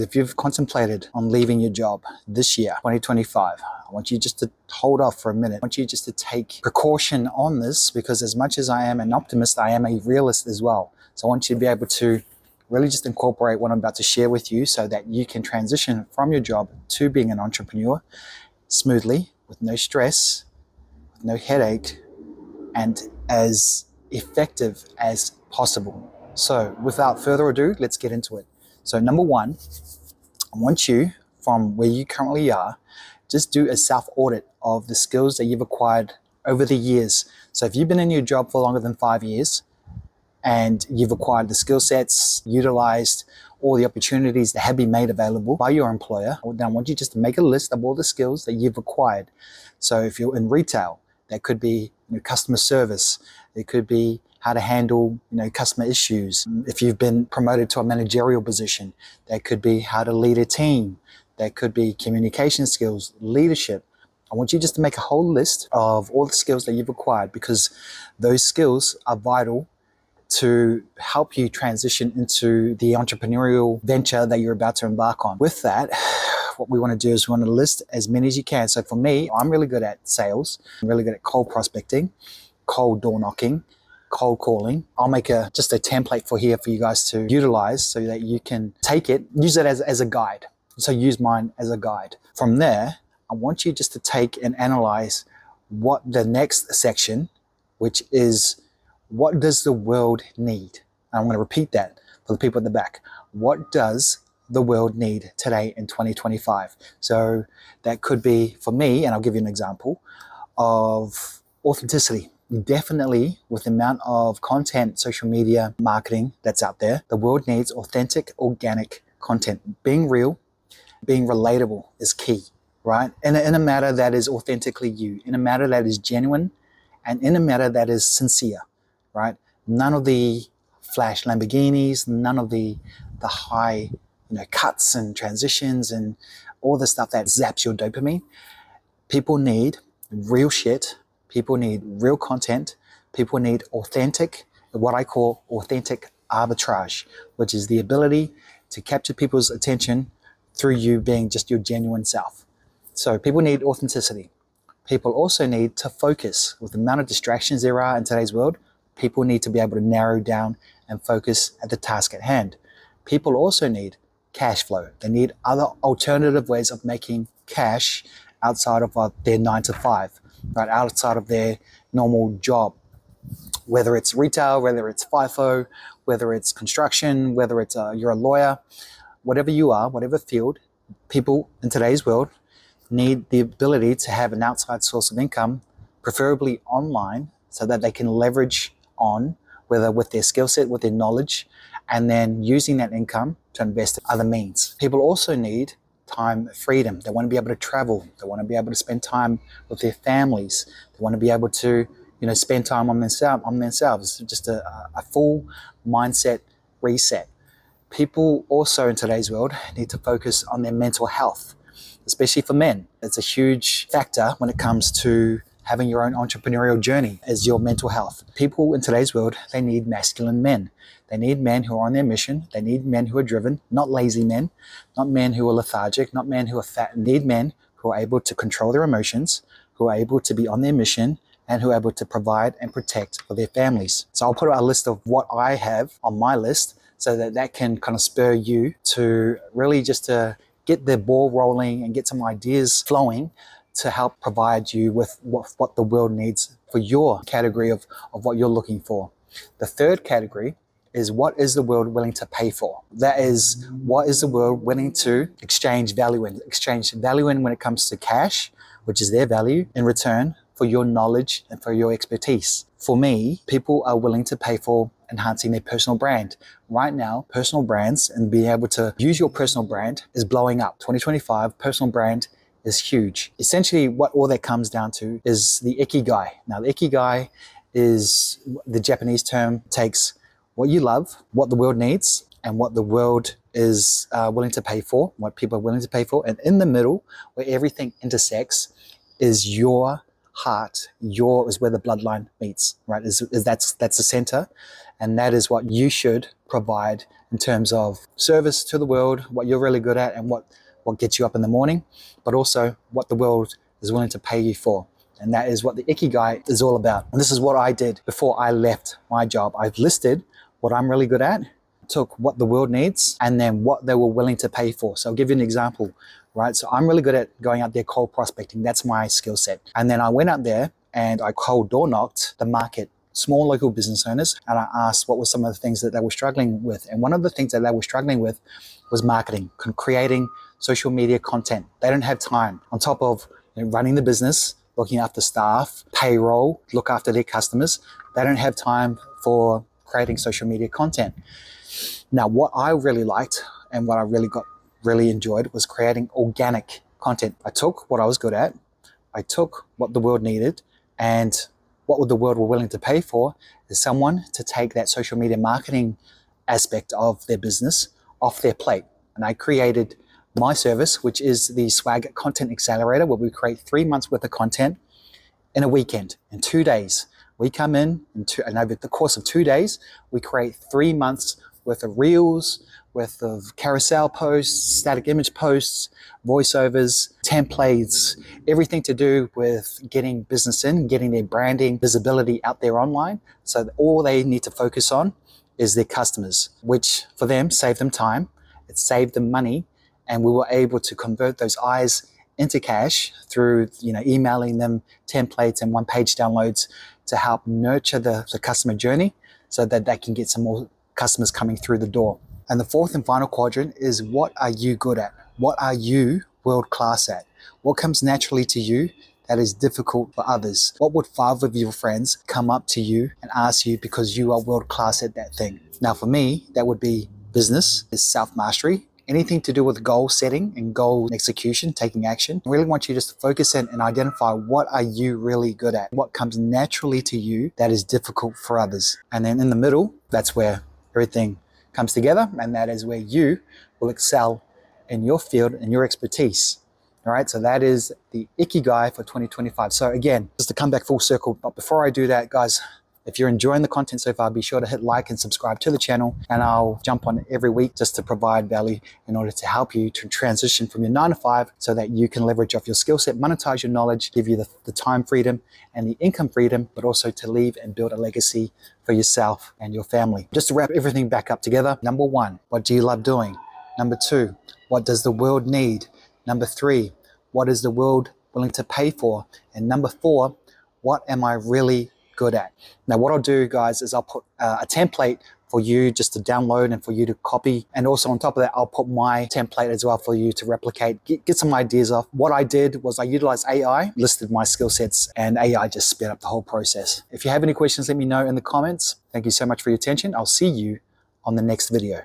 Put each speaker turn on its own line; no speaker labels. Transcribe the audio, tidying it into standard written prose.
If you've contemplated on leaving your job this year, 2025, I want you just to hold off for a minute. I want you just to take precaution on this, because as much as I am an optimist, I am a realist as well. So I want you to be able to really just incorporate what I'm about to share with you so that you can transition from your job to being an entrepreneur smoothly, with no stress, with no headache, and as effective as possible. So without further ado, let's get into it. So number one, I want you, from where you currently are, just do a self-audit of the skills that you've acquired over the years. So if you've been in your job for longer than 5 years and you've acquired the skill sets, utilized all the opportunities that have been made available by your employer, then I want you just to make a list of all the skills that you've acquired. So if you're in retail, that could be customer service. It could be how to handle customer issues. If you've been promoted to a managerial position, that could be how to lead a team. That could be communication skills, leadership. I want you just to make a whole list of all the skills that you've acquired, because those skills are vital to help you transition into the entrepreneurial venture that you're about to embark on. With that, what we want to do is we want to list as many as you can. So for me, I'm really good at sales. I'm really good at cold prospecting, cold door knocking, cold calling. I'll make just a template for you guys to utilize so that you can take it, use it as a guide. So use mine as a guide. From there, I want you just to take and analyze what the next section, which is what does the world need? And I'm going to repeat that for the people at the back. What does the world need today in 2025? So that could be, for me, and I'll give you an example, of authenticity. Definitely, with the amount of content, social media marketing that's out there, the world needs authentic, organic content. Being real, being relatable is key, right? In a matter that is authentically you, in a matter that is genuine, and in a matter that is sincere, right? None of the flash Lamborghinis, none of the high cuts and transitions and all the stuff that zaps your dopamine. People need real shit. People need real content. People need authentic, what I call authentic arbitrage, which is the ability to capture people's attention through you being just your genuine self. So people need authenticity. People also need to focus. With the amount of distractions there are in today's world, people need to be able to narrow down and focus at the task at hand. People also need cash flow. They need other alternative ways of making cash outside of their 9 to 5, right? Outside of their normal job. Whether it's retail, whether it's FIFO, whether it's construction, whether it's you're a lawyer, whatever you are, whatever field, people in today's world need the ability to have an outside source of income, preferably online, so that they can leverage on, whether with their skill set, with their knowledge, and then using that income to invest in other means. People also need time freedom. They want to be able to travel. They want to be able to spend time with their families. They want to be able to, spend time on themselves. Just a full mindset reset. People also in today's world need to focus on their mental health, especially for men. It's a huge factor when it comes to having your own entrepreneurial journey as your mental health. People in today's world, they need masculine men. They need men who are on their mission. They need men who are driven, not lazy men, not men who are lethargic, not men who are fat. They need men who are able to control their emotions, who are able to be on their mission, and who are able to provide and protect for their families. So I'll put a list of what I have on my list so that can kind of spur you to really just to get the ball rolling and get some ideas flowing to help provide you with what the world needs for your category of what you're looking for. The third category is, what is the world willing to pay for? That is, what is the world willing to exchange value in? Exchange value in when it comes to cash, which is their value, in return for your knowledge and for your expertise. For me, people are willing to pay for enhancing their personal brand. Right now, personal brands and being able to use your personal brand is blowing up. 2025, personal brand is huge. Essentially, what all that comes down to is the ikigai. Now, the ikigai is the Japanese term, takes what you love, what the world needs, and what the world is willing to pay for, what people are willing to pay for. And in the middle, where everything intersects, is your heart, your is where the bloodline meets, right? That's the center, and that is what you should provide in terms of service to the world, what you're really good at, and what gets you up in the morning, but also what the world is willing to pay you for. And that is what the Ikigai is all about. And this is what I did before I left my job. I've listed what I'm really good at, took what the world needs, and then what they were willing to pay for. So I'll give you an example, right? So I'm really good at going out there cold prospecting. That's my skill set. And then I went out there and I cold door knocked the market, small local business owners, and I asked what were some of the things that they were struggling with. And one of the things that they were struggling with was marketing, creating social media content. They don't have time on top of running the business, looking after staff, payroll, look after their customers. They don't have time for creating social media content. Now, what I really liked and what I really enjoyed was creating organic content. I took what I was good at, I took what the world needed, and what the world were willing to pay for is someone to take that social media marketing aspect of their business off their plate. And I created my service, which is the Swag Content Accelerator, where we create 3 months worth of content in a weekend, in 2 days. We come in and over the course of 2 days, we create 3 months worth of reels, worth of carousel posts, static image posts, voiceovers, templates, everything to do with getting business in, getting their branding, visibility out there online. So all they need to focus on is their customers, which for them saved them time, it saved them money, and we were able to convert those eyes into cash through emailing them templates and one-page downloads to help nurture the customer journey so that they can get some more customers coming through the door. And the fourth and final quadrant is, what are you good at? What are you world class at? What comes naturally to you that is difficult for others? What would 5 of your friends come up to you and ask you because you are world class at that thing? Now for me, that would be business, is self-mastery, anything to do with goal setting and goal execution, taking action. I really want you just to focus in and identify, what are you really good at? What comes naturally to you that is difficult for others? And then in the middle, that's where everything comes together, and that is where you will excel in your field and your expertise. All right, so that is the Ikigai for 2025. So again, just to come back full circle, but before I do that, guys, if you're enjoying the content so far, be sure to hit like and subscribe to the channel, and I'll jump on every week just to provide value in order to help you to transition from your 9 to 5 so that you can leverage off your skill set, monetize your knowledge, give you the time freedom and the income freedom, but also to leave and build a legacy for yourself and your family. Just to wrap everything back up together, number 1, what do you love doing? Number 2, what does the world need? Number 3, what is the world willing to pay for? And number 4, what am I really good at? Now what I'll do, guys, is I'll put a template for you just to download and for you to copy, and also on top of that I'll put my template as well for you to replicate, get some ideas off. What I did was I utilized AI, listed my skill sets, and AI just sped up the whole process. If you have any questions, let me know in the comments. Thank you so much for your attention. I'll see you on the next video.